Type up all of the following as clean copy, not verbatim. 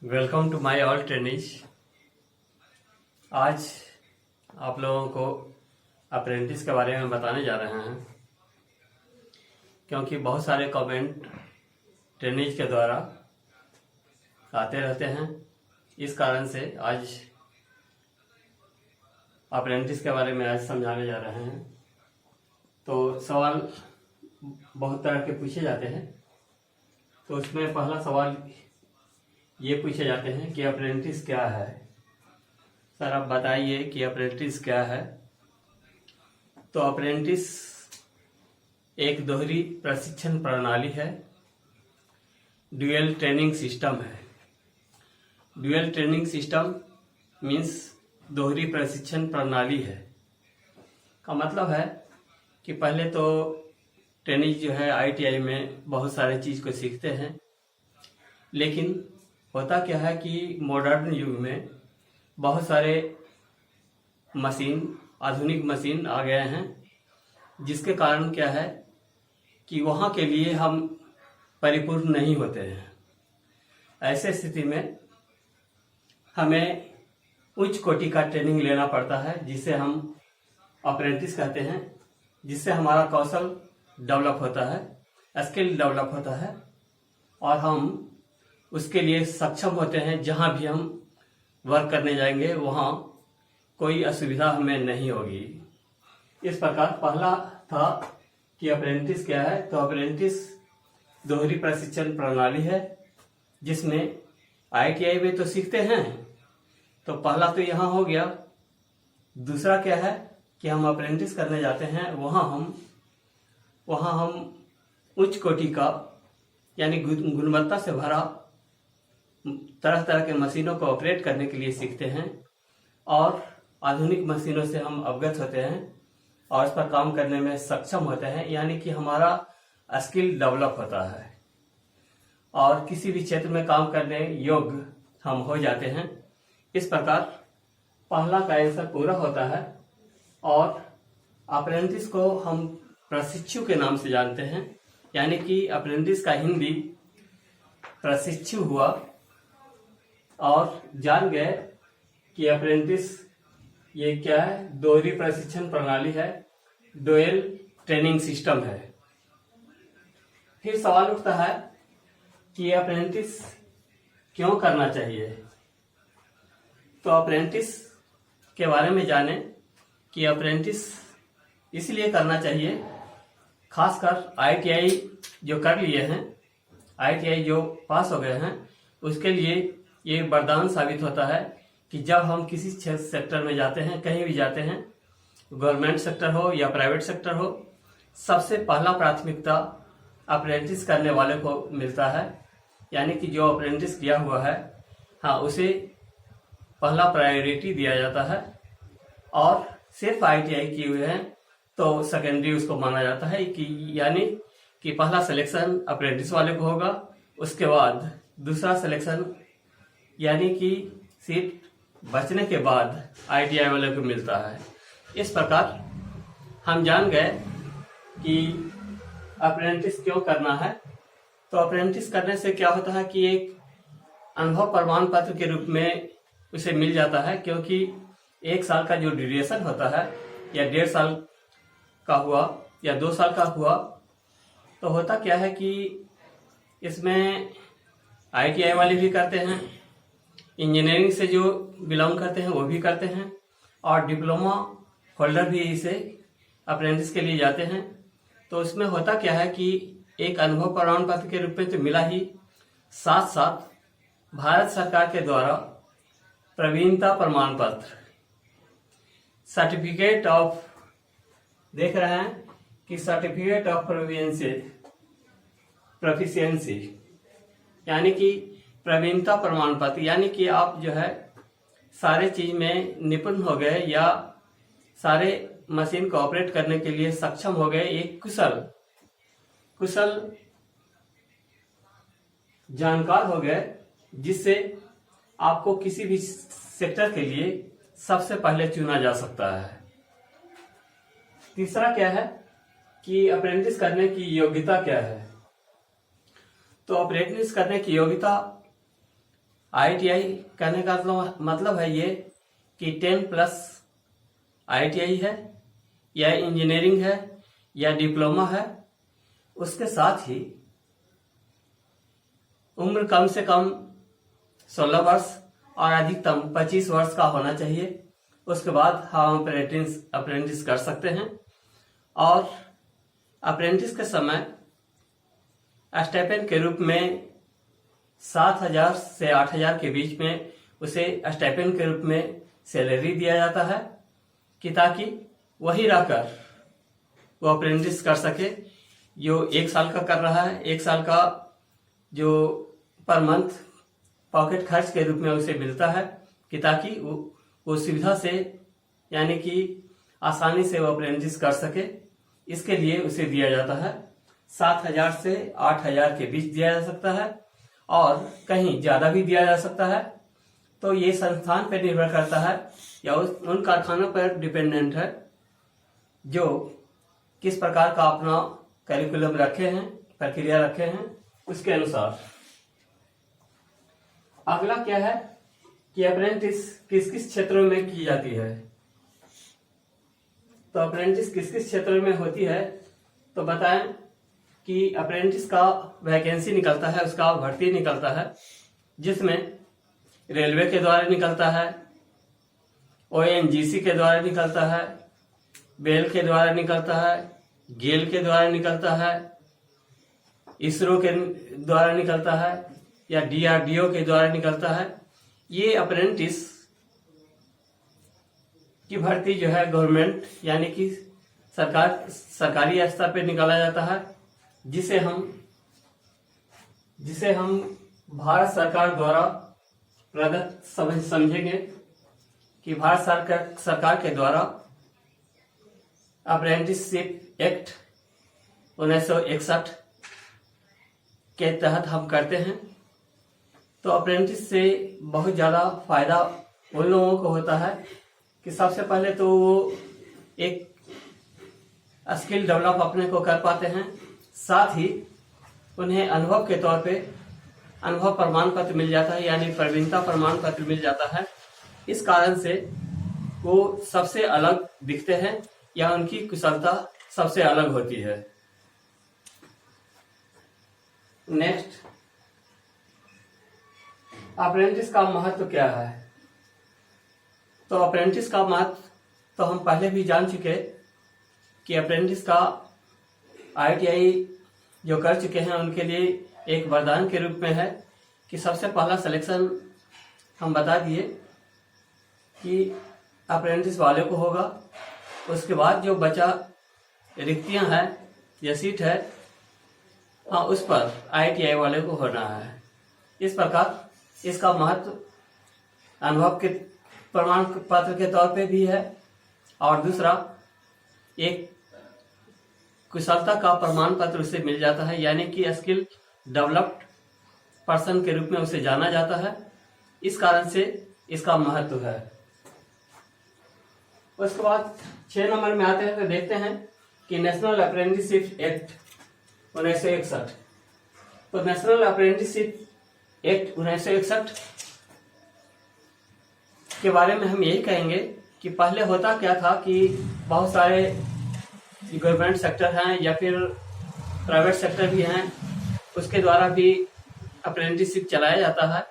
Welcome to my all trainees. आज आप लोगों को अप्रेंटिस के बारे में बताने जा रहे हैं, क्योंकि बहुत सारे कमेंट ट्रेनिज के द्वारा आते रहते हैं। इस कारण से आज अप्रेंटिस के बारे में आज समझाने जा रहे हैं। तो सवाल बहुत तरह के पूछे जाते हैं। तो उसमें पहला सवाल ये पूछे जाते हैं कि अप्रेंटिस क्या है। सर आप बताइए कि अप्रेंटिस क्या है। तो अप्रेंटिस एक दोहरी प्रशिक्षण प्रणाली है, ड्यूअल ट्रेनिंग सिस्टम है। ड्यूअल ट्रेनिंग सिस्टम मीन्स दोहरी प्रशिक्षण प्रणाली है। का मतलब है कि पहले तो ट्रेनिंग जो है आईटीआई में बहुत सारे चीज़ को सीखते हैं, लेकिन होता क्या है कि मॉडर्न युग में बहुत सारे आधुनिक मशीन आ गए हैं, जिसके कारण क्या है कि वहाँ के लिए हम परिपूर्ण नहीं होते हैं। ऐसे स्थिति में हमें उच्च कोटि का ट्रेनिंग लेना पड़ता है, जिसे हम अप्रेंटिस कहते हैं, जिससे हमारा कौशल डेवलप होता है, स्किल डेवलप होता है और हम उसके लिए सक्षम होते हैं। जहाँ भी हम वर्क करने जाएंगे वहाँ कोई असुविधा हमें नहीं होगी। इस प्रकार पहला था कि अप्रेंटिस क्या है। तो अप्रेंटिस दोहरी प्रशिक्षण प्रणाली है, जिसमें आईटीआई में तो सीखते हैं। तो पहला तो यहाँ हो गया। दूसरा क्या है कि हम अप्रेंटिस करने जाते हैं, वहाँ हम उच्च कोटि का यानी गुणवत्ता से भरा तरह तरह के मशीनों को ऑपरेट करने के लिए सीखते हैं और आधुनिक मशीनों से हम अवगत होते हैं और उस पर काम करने में सक्षम होते हैं, यानी कि हमारा स्किल डेवलप होता है और किसी भी क्षेत्र में काम करने योग्य हम हो जाते हैं। इस प्रकार पहला का आंसर पूरा होता है। और अप्रेंटिस को हम प्रशिक्षु के नाम से जानते हैं, यानी कि अप्रेंटिस का हिंदी प्रशिक्षु हुआ और जान गए कि अप्रेंटिस ये क्या है, दोहरी प्रशिक्षण प्रणाली है, डुअल ट्रेनिंग सिस्टम है। फिर सवाल उठता है कि अप्रेंटिस क्यों करना चाहिए। तो अप्रेंटिस के बारे में जाने कि अप्रेंटिस इसलिए करना चाहिए, खासकर आईटीआई जो कर लिए हैं, आईटीआई जो पास हो गए हैं, उसके लिए ये वरदान साबित होता है कि जब हम किसी सेक्टर में जाते हैं, कहीं भी जाते हैं, गवर्नमेंट सेक्टर हो या प्राइवेट सेक्टर हो, सबसे पहला प्राथमिकता अप्रेंटिस करने वाले को मिलता है। यानी कि जो अप्रेंटिस किया हुआ है, हाँ, उसे पहला प्रायोरिटी दिया जाता है। और सिर्फ आईटीआई किए हुए हैं तो सेकेंडरी उसको माना जाता है कि यानी कि पहला सिलेक्शन अप्रेंटिस वाले को होगा, उसके बाद दूसरा सिलेक्शन यानी कि सीट बचने के बाद आईटीआई वाले को मिलता है। इस प्रकार हम जान गए कि अप्रेंटिस क्यों करना है। तो अप्रेंटिस करने से क्या होता है कि एक अनुभव प्रमाण पत्र के रूप में उसे मिल जाता है, क्योंकि 1 साल का जो ड्यूरेशन होता है, या 1.5 साल का हुआ या 2 साल का हुआ, तो होता क्या है कि इसमें आईटीआई वाले भी करते हैं, इंजीनियरिंग से जो बिलोंग करते हैं वो भी करते हैं, और डिप्लोमा होल्डर भी इसे अप्रेंटिस के लिए जाते हैं। तो उसमें होता क्या है कि एक अनुभव प्रमाण पत्र के रूप में तो मिला ही, साथ साथ भारत सरकार के द्वारा प्रवीणता प्रमाण पत्र, सर्टिफिकेट ऑफ, देख रहे हैं कि सर्टिफिकेट ऑफ प्रोफिशिएंसी यानी कि प्रवीणता प्रमाण पत्र, यानी कि आप जो है सारे चीज में निपुण हो गए या सारे मशीन को ऑपरेट करने के लिए सक्षम हो गए, एक कुशल जानकार हो गए, जिससे आपको किसी भी सेक्टर के लिए सबसे पहले चुना जा सकता है। तीसरा क्या है कि अप्रेंटिस करने की योग्यता क्या है। तो अप्रेंटिस करने की योग्यता ITI कहने का मतलब है ये कि 10+ ITI है या इंजीनियरिंग है या डिप्लोमा है, उसके साथ ही उम्र कम से कम 16 वर्ष और अधिकतम 25 वर्ष का होना चाहिए। उसके बाद हम अप्रेंटिस कर सकते हैं और अप्रेंटिस के समय स्टाइपेंड के रूप में 7,000 से 8,000 के बीच में उसे स्टाइपेंड के रूप में सैलरी दिया जाता है कि ताकि वही रहकर वो अप्रेंटिस कर सके। जो 1 साल का कर रहा है, 1 साल का जो पर मंथ पॉकेट खर्च के रूप में उसे मिलता है कि ताकि वो सुविधा से यानी कि आसानी से वो अप्रेंटिस कर सके। इसके लिए उसे दिया जाता है 7,000 से 8,000 के बीच दिया जा सकता है और कहीं ज़्यादा भी दिया जा सकता है। तो ये संस्थान पर निर्भर करता है या उन कारखानों पर डिपेंडेंट है जो किस प्रकार का अपना करिकुलम रखे हैं, प्रक्रिया रखे हैं, उसके अनुसार। अगला क्या है कि अप्रेंटिस किस किस क्षेत्रों में की जाती है। तो अप्रेंटिस किस किस क्षेत्रों में होती है तो बताएं कि अप्रेंटिस का वैकेंसी निकलता है, उसका भर्ती निकलता है, जिसमें रेलवे के द्वारा निकलता है, ONGC के द्वारा निकलता है, बेल के द्वारा निकलता है, गेल के द्वारा निकलता है, इसरो के द्वारा निकलता है या DRDO के द्वारा निकलता है। ये अप्रेंटिस की भर्ती जो है गवर्नमेंट यानी कि सरकारी स्तर पर निकाला जाता है, जिसे हम भारत सरकार द्वारा प्रदत्त समझेंगे कि भारत सरकार के द्वारा अप्रेंटिसशिप एक्ट 1961 के तहत हम करते हैं। तो अप्रेंटिस से बहुत ज़्यादा फायदा उन लोगों को होता है कि सबसे पहले तो वो एक स्किल डेवलप अपने को कर पाते हैं, साथ ही उन्हें अनुभव के तौर पे अनुभव प्रमाण पत्र मिल जाता है यानी प्रवीणता प्रमाण पत्र मिल जाता है। इस कारण से वो सबसे अलग दिखते हैं या उनकी कुशलता सबसे अलग होती है। नेक्स्ट, अप्रेंटिस का महत्व क्या है। तो अप्रेंटिस का महत्व तो हम पहले भी जान चुके कि अप्रेंटिस का ITI जो कर चुके हैं उनके लिए एक वरदान के रूप में है कि सबसे पहला सिलेक्शन हम बता दिए कि अप्रेंटिस वाले को होगा। उसके बाद जो बचा रिक्तियां हैं या सीट है, हाँ, उस पर ITI वाले को होना है। इस प्रकार इसका महत्व अनुभव के प्रमाण पत्र के तौर पे भी है और दूसरा एक कुशलता का प्रमाण पत्र उसे मिल जाता है यानी कि स्किल डेवलप्ड पर्सन के रूप में उसे जाना जाता है। इस कारण से इसका महत्व है। उसके बाद 6 नंबर में आते हैं तो देखते हैं कि नेशनल अप्रेंटिसशिप एक्ट 1961। तो नेशनल अप्रेंटिसशिप एक्ट 1961 के बारे में हम यही कहेंगे कि पहले होता क्या था कि बहुत सारे गवर्नमेंट सेक्टर हैं या फिर प्राइवेट सेक्टर भी हैं, उसके द्वारा भी अप्रेंटिसशिप चलाया जाता है।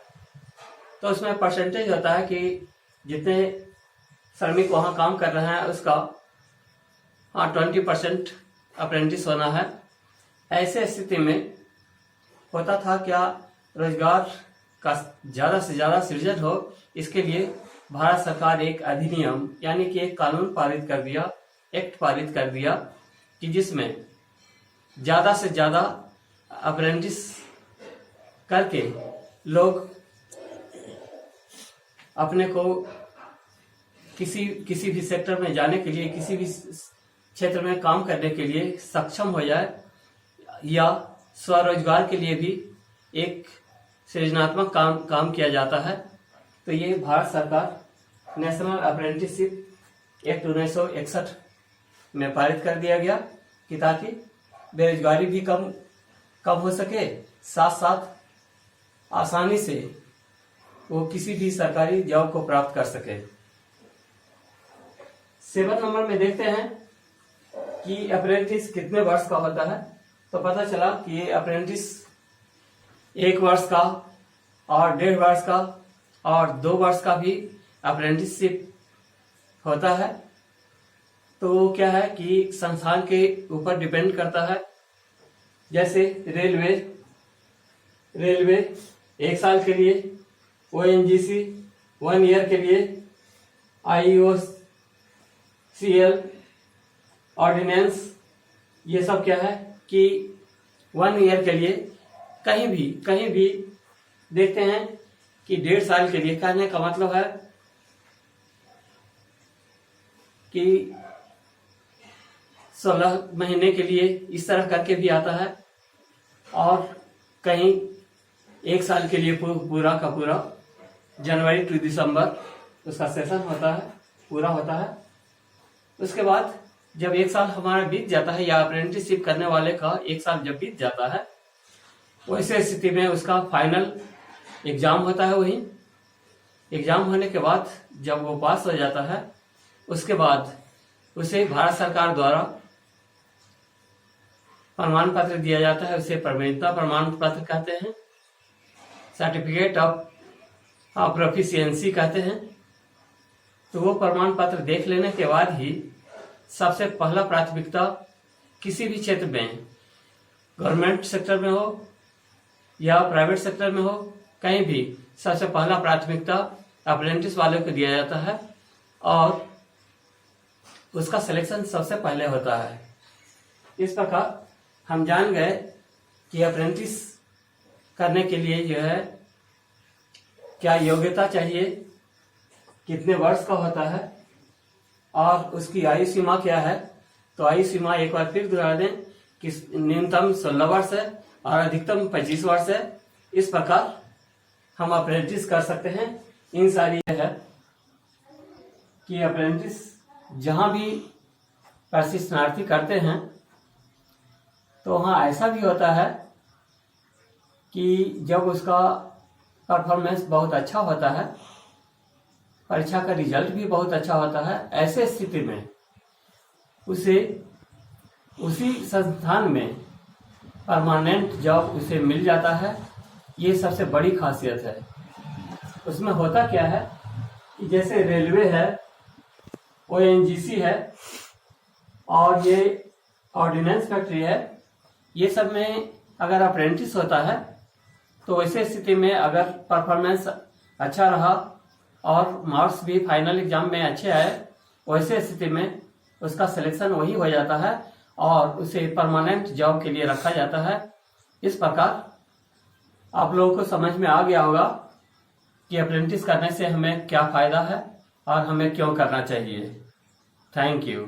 तो उसमें परसेंटेज होता है कि जितने श्रमिक वहाँ काम कर रहे हैं उसका 20% अप्रेंटिस होना है। ऐसे स्थिति में होता था क्या, रोजगार का ज़्यादा से ज़्यादा सृजन हो, इसके लिए भारत सरकार एक अधिनियम यानी कि एक कानून पारित कर दिया, एक्ट पारित कर दिया कि जिसमें ज़्यादा से ज़्यादा अप्रेंटिस करके लोग अपने को किसी भी सेक्टर में जाने के लिए, किसी भी क्षेत्र में काम करने के लिए सक्षम हो जाए या स्वरोजगार के लिए भी एक सृजनात्मक काम किया जाता है। तो ये भारत सरकार नेशनल अप्रेंटिसशिप एक्ट 1961 में पारित कर दिया गया कि ताकि बेरोजगारी भी कम हो सके, साथ साथ आसानी से वो किसी भी सरकारी जॉब को प्राप्त कर सके। 7 नंबर में देखते हैं कि अप्रेंटिस कितने वर्ष का होता है। तो पता चला कि ये अप्रेंटिस 1 वर्ष का और 1.5 वर्ष का और 2 वर्ष का भी अप्रेंटिसशिप होता है। तो वो क्या है कि संस्थान के ऊपर डिपेंड करता है। जैसे रेलवे 1 साल के लिए, ONGC 1 ईयर के लिए, IOCL ऑर्डिनेंस ये सब क्या है कि 1 ईयर के लिए, कहीं भी देखते हैं कि 1.5 साल के लिए। कहने का मतलब है कि 16 महीने के लिए इस तरह करके भी आता है, और कहीं 1 साल के लिए पूरा का पूरा जनवरी टू दिसंबर उसका सेशन होता है, पूरा होता है। उसके बाद जब 1 साल हमारा बीत जाता है या अप्रेंटिसशिप करने वाले का 1 साल जब बीत जाता है, वैसे स्थिति में उसका फाइनल एग्जाम होता है। वही एग्जाम होने के बाद जब वो पास हो जाता है, उसके बाद उसे भारत सरकार द्वारा प्रमाण पत्र दिया जाता है। उसे प्रवीणता प्रमाण पत्र कहते हैं, सर्टिफिकेट ऑफ प्रोफिशिएंसी कहते हैं। तो वो प्रमाण पत्र देख लेने के बाद ही सबसे पहला प्राथमिकता किसी भी क्षेत्र में, गवर्नमेंट सेक्टर में हो या प्राइवेट सेक्टर में हो, कहीं भी सबसे पहला प्राथमिकता अप्रेंटिस वाले को दिया जाता है और उसका सिलेक्शन सबसे पहले होता है। इस प्रकार हम जान गए कि अप्रेंटिस करने के लिए जो है क्या योग्यता चाहिए, कितने वर्ष का होता है और उसकी आयु सीमा क्या है। तो आयु सीमा एक बार फिर दोहरा दें कि न्यूनतम 16 वर्ष है और अधिकतम 25 वर्ष है। इस प्रकार हम अप्रेंटिस कर सकते हैं। इन सारी है कि अप्रेंटिस जहां भी प्रशिक्षणार्थी करते हैं तो वहाँ ऐसा भी होता है कि जब उसका परफॉर्मेंस बहुत अच्छा होता है, परीक्षा का रिजल्ट भी बहुत अच्छा होता है, ऐसे स्थिति में उसे उसी संस्थान में परमानेंट जॉब उसे मिल जाता है। ये सबसे बड़ी खासियत है। उसमें होता क्या है कि जैसे रेलवे है, ONGC है और ये ऑर्डिनेंस फैक्ट्री है, ये सब में अगर अप्रेंटिस होता है तो वैसे स्थिति में अगर परफॉर्मेंस अच्छा रहा और मार्क्स भी फाइनल एग्जाम में अच्छे आए, वैसे स्थिति में उसका सिलेक्शन वही हो जाता है और उसे परमानेंट जॉब के लिए रखा जाता है। इस प्रकार आप लोगों को समझ में आ गया होगा कि अप्रेंटिस करने से हमें क्या फायदा है और हमें क्यों करना चाहिए। Thank you.